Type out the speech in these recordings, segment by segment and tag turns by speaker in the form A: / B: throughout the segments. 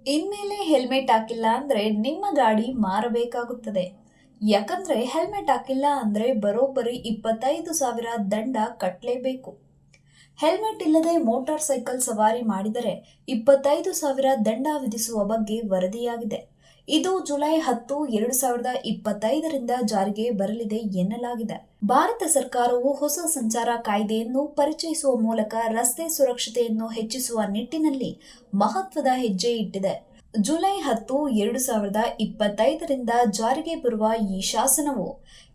A: ಇನ್ಮೇಲೆ ಹೆಲ್ಮೆಟ್ ಹಾಕಿಲ್ಲ ಅಂದ್ರೆ ನಿಮ್ಮ ಗಾಡಿ ಮಾರಬೇಕಾಗುತ್ತದೆ. ಯಾಕಂದ್ರೆ ಹೆಲ್ಮೆಟ್ ಹಾಕಿಲ್ಲ ಅಂದ್ರೆ ಬರೋಬ್ಬರಿ 25,000 ದಂಡ ಕಟ್ಟಲೇಬೇಕು. ಹೆಲ್ಮೆಟ್ ಇಲ್ಲದೆ ಮೋಟಾರ್ ಸೈಕಲ್ ಸವಾರಿ ಮಾಡಿದರೆ 25,000 ದಂಡ ವಿಧಿಸುವ ಬಗ್ಗೆ ವರದಿಯಾಗಿದೆ. ಇದು ಜುಲೈ 10, 2025ರಿಂದ ಜಾರಿಗೆ ಬರಲಿದೆ ಎನ್ನಲಾಗಿದೆ. ಭಾರತ ಸರ್ಕಾರವು ಹೊಸ ಸಂಚಾರ ಕಾಯ್ದೆಯನ್ನು ಪರಿಚಯಿಸುವ ಮೂಲಕ ರಸ್ತೆ ಸುರಕ್ಷತೆಯನ್ನು ಹೆಚ್ಚಿಸುವ ನಿಟ್ಟಿನಲ್ಲಿ ಮಹತ್ವದ ಹೆಜ್ಜೆ ಇಟ್ಟಿದೆ. ಜುಲೈ 10, 2025ರಿಂದ ಜಾರಿಗೆ ಬರುವ ಈ ಶಾಸನವು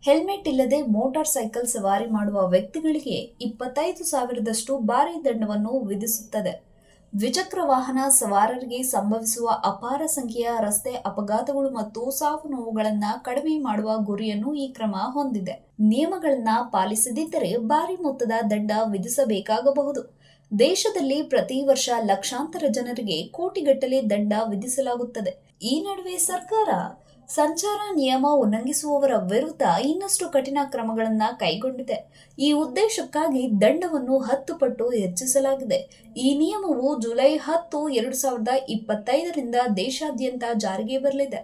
A: ಹೆಲ್ಮೆಟ್ ಇಲ್ಲದೆ ಮೋಟಾರ್ ಸೈಕಲ್ ಸವಾರಿ ಮಾಡುವ ವ್ಯಕ್ತಿಗಳಿಗೆ 25,000ದಷ್ಟು ಭಾರಿ ದಂಡವನ್ನು ವಿಧಿಸುತ್ತದೆ. ದ್ವಿಚಕ್ರ ವಾಹನ ಸವಾರರಿಗೆ ಸಂಭವಿಸುವ ಅಪಾರ ಸಂಖ್ಯೆಯ ರಸ್ತೆ ಅಪಘಾತಗಳು ಮತ್ತು ಸಾವು ನೋವುಗಳನ್ನು ಕಡಿಮೆ ಮಾಡುವ ಗುರಿಯನ್ನು ಈ ಕ್ರಮ ಹೊಂದಿದೆ. ನಿಯಮಗಳನ್ನು ಪಾಲಿಸದಿದ್ದರೆ ಭಾರಿ ಮೊತ್ತದ ದಂಡ ವಿಧಿಸಬೇಕಾಗಬಹುದು. ದೇಶದಲ್ಲಿ ಪ್ರತಿ ವರ್ಷ ಲಕ್ಷಾಂತರ ಜನರಿಗೆ ಕೋಟಿಗಟ್ಟಲೆ ದಂಡ ವಿಧಿಸಲಾಗುತ್ತದೆ. ಈ ನಡುವೆ ಸರ್ಕಾರ ಸಂಚಾರ ನಿಯಮ ಉಲ್ಲಂಘಿಸುವವರ ವಿರುದ್ಧ ಇನ್ನಷ್ಟು ಕಠಿಣ ಕ್ರಮಗಳನ್ನು ಕೈಗೊಂಡಿದೆ. ಈ ಉದ್ದೇಶಕ್ಕಾಗಿ ದಂಡವನ್ನು 10 ಪಟ್ಟು ಹೆಚ್ಚಿಸಲಾಗಿದೆ. ಈ ನಿಯಮವು ಜುಲೈ 10, 2025ರಿಂದ ದೇಶಾದ್ಯಂತ ಜಾರಿಗೆ ಬರಲಿದೆ.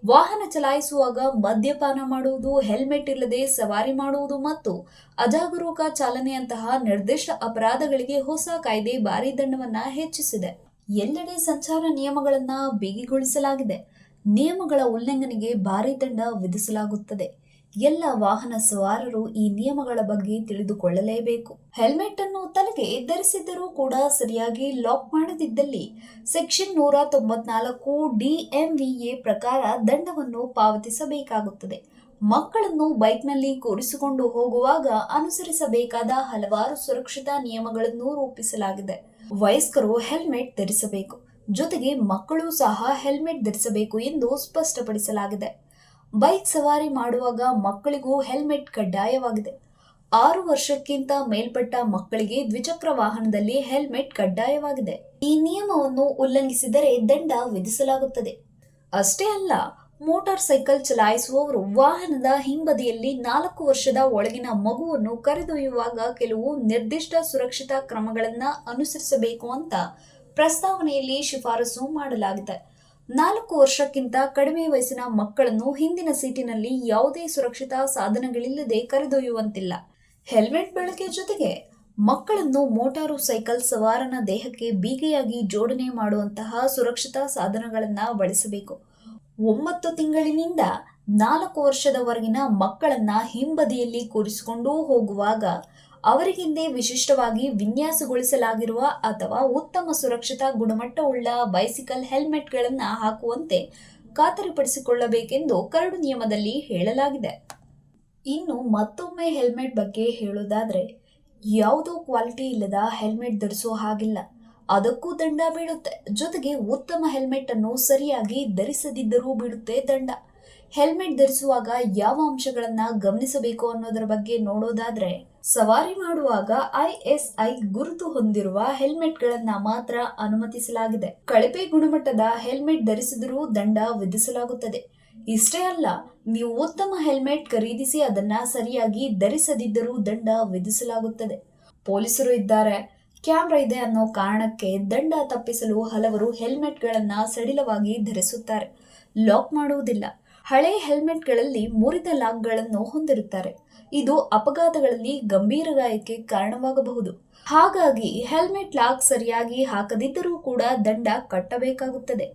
A: ವಾಹನ ಚಲಾಯಿಸುವಾಗ ಮದ್ಯಪಾನ ಮಾಡುವುದು, ಹೆಲ್ಮೆಟ್ ಇಲ್ಲದೆ ಸವಾರಿ ಮಾಡುವುದು ಮತ್ತು ಅಜಾಗರೂಕ ಚಾಲನೆಯಂತಹ ನಿರ್ದಿಷ್ಟ ಅಪರಾಧಗಳಿಗೆ ಹೊಸ ಕಾಯ್ದೆ ಭಾರಿ ದಂಡವನ್ನು ಹೆಚ್ಚಿಸಿದೆ. ಎಲ್ಲೆಡೆ ಸಂಚಾರ ನಿಯಮಗಳನ್ನು ಬಿಗಿಗೊಳಿಸಲಾಗಿದೆ. ನಿಯಮಗಳ ಉಲ್ಲಂಘನೆಗೆ ಭಾರಿ ದಂಡ ವಿಧಿಸಲಾಗುತ್ತದೆ. ಎಲ್ಲ ವಾಹನ ಸವಾರರು ಈ ನಿಯಮಗಳ ಬಗ್ಗೆ ತಿಳಿದುಕೊಳ್ಳಲೇಬೇಕು. ಹೆಲ್ಮೆಟ್ ಅನ್ನು ತಲೆಗೆ ಧರಿಸಿದ್ದರೂ ಕೂಡ ಸರಿಯಾಗಿ ಲಾಕ್ ಮಾಡದಿದ್ದಲ್ಲಿ ಸೆಕ್ಷನ್ 194 DMVA ಪ್ರಕಾರ ದಂಡವನ್ನು ಪಾವತಿಸಬೇಕಾಗುತ್ತದೆ. ಮಕ್ಕಳನ್ನು ಬೈಕ್ನಲ್ಲಿ ಕೂರಿಸಿಕೊಂಡು ಹೋಗುವಾಗ ಅನುಸರಿಸಬೇಕಾದ ಹಲವಾರು ಸುರಕ್ಷತಾ ನಿಯಮಗಳನ್ನು ರೂಪಿಸಲಾಗಿದೆ. ವಯಸ್ಕರು ಹೆಲ್ಮೆಟ್ ಧರಿಸಬೇಕು, ಜೊತೆಗೆ ಮಕ್ಕಳು ಸಹ ಹೆಲ್ಮೆಟ್ ಧರಿಸಬೇಕು ಎಂದು ಸ್ಪಷ್ಟಪಡಿಸಲಾಗಿದೆ. ಬೈಕ್ ಸವಾರಿ ಮಾಡುವಾಗ ಮಕ್ಕಳಿಗೂ ಹೆಲ್ಮೆಟ್ ಕಡ್ಡಾಯವಾಗಿದೆ. 6 ವರ್ಷಕ್ಕಿಂತ ಮೇಲ್ಪಟ್ಟ ಮಕ್ಕಳಿಗೆ ದ್ವಿಚಕ್ರ ವಾಹನದಲ್ಲಿ ಹೆಲ್ಮೆಟ್ ಕಡ್ಡಾಯವಾಗಿದೆ. ಈ ನಿಯಮವನ್ನು ಉಲ್ಲಂಘಿಸಿದರೆ ದಂಡ ವಿಧಿಸಲಾಗುತ್ತದೆ. ಅಷ್ಟೇ ಅಲ್ಲ, ಮೋಟಾರ್ ಸೈಕಲ್ ಚಲಾಯಿಸುವವರು ವಾಹನದ ಹಿಂಬದಿಯಲ್ಲಿ 4 ವರ್ಷದ ಒಳಗಿನ ಮಗುವನ್ನು ಕರೆದೊಯ್ಯುವಾಗ ಕೆಲವು ನಿರ್ದಿಷ್ಟ ಸುರಕ್ಷತಾ ಕ್ರಮಗಳನ್ನು ಅನುಸರಿಸಬೇಕು ಅಂತ ಪ್ರಸ್ತಾವನೆಯಲ್ಲಿ ಶಿಫಾರಸು ಮಾಡಲಾಗಿದೆ. 4 ವರ್ಷಕ್ಕಿಂತ ಕಡಿಮೆ ವಯಸ್ಸಿನ ಮಕ್ಕಳನ್ನು ಹಿಂದಿನ ಸೀಟಿನಲ್ಲಿ ಯಾವುದೇ ಸುರಕ್ಷತಾ ಸಾಧನಗಳಿಲ್ಲದೆ ಕರೆದೊಯ್ಯುವಂತಿಲ್ಲ. ಹೆಲ್ಮೆಟ್ ಬಳಕೆ ಜೊತೆಗೆ ಮಕ್ಕಳನ್ನು ಮೋಟಾರು ಸೈಕಲ್ ಸವಾರನ ದೇಹಕ್ಕೆ ಬಿಗಿಯಾಗಿ ಜೋಡಣೆ ಮಾಡುವಂತಹ ಸುರಕ್ಷತಾ ಸಾಧನಗಳನ್ನು ಬಳಸಬೇಕು. 9 ತಿಂಗಳಿನಿಂದ 4 ವರ್ಷದವರೆಗಿನ ಮಕ್ಕಳನ್ನ ಹಿಂಬದಿಯಲ್ಲಿ ಕೂರಿಸಿಕೊಂಡು ಹೋಗುವಾಗ ಅವರಿಗೆಂದೇ ವಿಶಿಷ್ಟವಾಗಿ ವಿನ್ಯಾಸಗೊಳಿಸಲಾಗಿರುವ ಅಥವಾ ಉತ್ತಮ ಸುರಕ್ಷತಾ ಗುಣಮಟ್ಟವುಳ್ಳ ಬೈಸಿಕಲ್ ಹೆಲ್ಮೆಟ್ಗಳನ್ನು ಹಾಕುವಂತೆ ಖಾತರಿಪಡಿಸಿಕೊಳ್ಳಬೇಕೆಂದು ಕರಡು ನಿಯಮದಲ್ಲಿ ಹೇಳಲಾಗಿದೆ. ಇನ್ನು ಮತ್ತೊಮ್ಮೆ ಹೆಲ್ಮೆಟ್ ಬಗ್ಗೆ ಹೇಳೋದಾದ್ರೆ, ಯಾವುದೋ ಕ್ವಾಲಿಟಿ ಇಲ್ಲದ ಹೆಲ್ಮೆಟ್ ಧರಿಸೋ ಹಾಗಿಲ್ಲ, ಅದಕ್ಕೂ ದಂಡ ಬೀಳುತ್ತೆ. ಜೊತೆಗೆ ಉತ್ತಮ ಹೆಲ್ಮೆಟ್ ಅನ್ನು ಸರಿಯಾಗಿ ಧರಿಸದಿದ್ದರೂ ಬೀಳುತ್ತೆ ದಂಡ. ಹೆಲ್ಮೆಟ್ ಧರಿಸುವಾಗ ಯಾವ ಅಂಶಗಳನ್ನ ಗಮನಿಸಬೇಕು ಅನ್ನೋದರ ಬಗ್ಗೆ ನೋಡೋದಾದ್ರೆ, ಸವಾರಿ ಮಾಡುವಾಗ ISI ಗುರುತು ಹೊಂದಿರುವ ಹೆಲ್ಮೆಟ್ಗಳನ್ನ ಮಾತ್ರ ಅನುಮತಿಸಲಾಗಿದೆ. ಕಳಪೆ ಗುಣಮಟ್ಟದ ಹೆಲ್ಮೆಟ್ ಧರಿಸಿದರೂ ದಂಡ ವಿಧಿಸಲಾಗುತ್ತದೆ. ಇಷ್ಟೇ ಅಲ್ಲ, ನೀವು ಉತ್ತಮ ಹೆಲ್ಮೆಟ್ ಖರೀದಿಸಿ ಅದನ್ನ ಸರಿಯಾಗಿ ಧರಿಸದಿದ್ದರೂ ದಂಡ ವಿಧಿಸಲಾಗುತ್ತದೆ. ಪೊಲೀಸರು ಇದ್ದಾರೆ, ಕ್ಯಾಮ್ರಾ ಇದೆ ಅನ್ನೋ ಕಾರಣಕ್ಕೆ ದಂಡ ತಪ್ಪಿಸಲು ಹಲವರು ಹೆಲ್ಮೆಟ್ಗಳನ್ನ ಸಡಿಲವಾಗಿ ಧರಿಸುತ್ತಾರೆ, ಲಾಕ್ ಮಾಡುವುದಿಲ್ಲ. ಹಳೆ ಹೆಲ್ಮೆಟ್ಗಳಲ್ಲಿ ಮುರಿದ ಲಾಕ್ಗಳನ್ನು ಹೊಂದಿರುತ್ತಾರೆ. ಇದು ಅಪಘಾತಗಳಲ್ಲಿ ಗಂಭೀರ ಗಾಯಕ್ಕೆ ಕಾರಣವಾಗಬಹುದು. ಹಾಗಾಗಿ ಹೆಲ್ಮೆಟ್ ಲಾಕ್ ಸರಿಯಾಗಿ ಹಾಕದಿದ್ದರೂ ಕೂಡ ದಂಡ ಕಟ್ಟಬೇಕಾಗುತ್ತದೆ.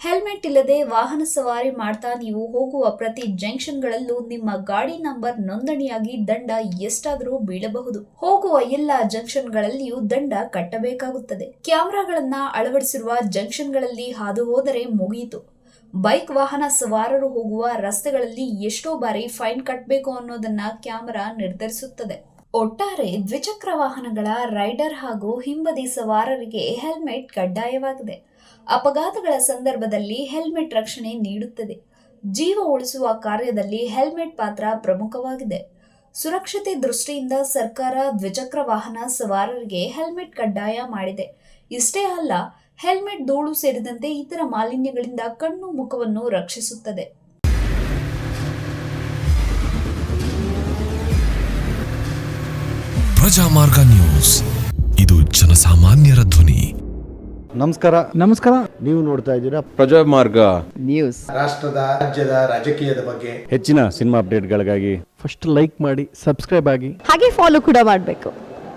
A: ಹೆಲ್ಮೆಟ್ ಇಲ್ಲದೆ ವಾಹನ ಸವಾರಿ ಮಾಡ್ತಾ ನೀವು ಹೋಗುವ ಪ್ರತಿ ಜಂಕ್ಷನ್ಗಳಲ್ಲೂ ನಿಮ್ಮ ಗಾಡಿ ನಂಬರ್ ನೋಂದಣಿಯಾಗಿ ದಂಡ ಎಷ್ಟಾದರೂ ಬೀಳಬಹುದು. ಹೋಗುವ ಎಲ್ಲ ಜಂಕ್ಷನ್ಗಳಲ್ಲಿಯೂ ದಂಡ ಕಟ್ಟಬೇಕಾಗುತ್ತದೆ. ಕ್ಯಾಮೆರಾಗಳನ್ನ ಅಳವಡಿಸಿರುವ ಜಂಕ್ಷನ್ಗಳಲ್ಲಿ ಹಾದು ಹೋದರೆ ಮುಗಿಯಿತು. ಬೈಕ್ ವಾಹನ ಸವಾರರು ಹೋಗುವ ರಸ್ತೆಗಳಲ್ಲಿ ಎಷ್ಟೋ ಬಾರಿ ಫೈನ್ ಕಟ್ಟಬೇಕು ಅನ್ನೋದನ್ನ ಕ್ಯಾಮೆರಾ ನಿರ್ಧರಿಸುತ್ತದೆ. ಒಟ್ಟಾರೆ ದ್ವಿಚಕ್ರ ವಾಹನಗಳ ರೈಡರ್ ಹಾಗೂ ಹಿಂಬದಿ ಸವಾರರಿಗೆ ಹೆಲ್ಮೆಟ್ ಕಡ್ಡಾಯವಾಗಿದೆ. ಅಪಘಾತಗಳ ಸಂದರ್ಭದಲ್ಲಿ ಹೆಲ್ಮೆಟ್ ರಕ್ಷಣೆ ನೀಡುತ್ತದೆ. ಜೀವ ಉಳಿಸುವ ಕಾರ್ಯದಲ್ಲಿ ಹೆಲ್ಮೆಟ್ ಪಾತ್ರ ಪ್ರಮುಖವಾಗಿದೆ. ಸುರಕ್ಷತೆ ದೃಷ್ಟಿಯಿಂದ ಸರ್ಕಾರ ದ್ವಿಚಕ್ರ ವಾಹನ ಸವಾರರಿಗೆ ಹೆಲ್ಮೆಟ್ ಕಡ್ಡಾಯ ಮಾಡಿದೆ. ಇಷ್ಟೇ ಅಲ್ಲ, ಹೆಲ್ಮೆಟ್ ಧೂಳು ಸೇರಿದಂತೆ ಇತರ ಮಾಲಿನ್ಯಗಳಿಂದ ಕಣ್ಣು ಮುಖವನ್ನು ರಕ್ಷಿಸುತ್ತದೆ.
B: ಪ್ರಜಾಮಾರ್ಗ ನ್ಯೂಸ್, ಇದು ಜನಸಾಮಾನ್ಯರ ಧ್ವನಿ. ನಮಸ್ಕಾರ.
C: ನೀವು ನೋಡ್ತಾ ಇದ್ದೀರಾ
D: ಪ್ರಜಾಮಾರ್ಗ
B: ನ್ಯೂಸ್.
C: ರಾಷ್ಟ್ರದ ರಾಜ್ಯದ ರಾಜಕೀಯದ ಬಗ್ಗೆ
D: ಹೆಚ್ಚಿನ ಸಿನಿಮಾ ಅಪ್ಡೇಟ್ಗಳಿಗಾಗಿ
B: ಫಸ್ಟ್ ಲೈಕ್ ಮಾಡಿ, ಸಬ್ಸ್ಕ್ರೈಬ್ ಆಗಿ.
E: ಹಾಗೆ ಫಾಲೋ ಕೂಡ ಮಾಡಬೇಕು.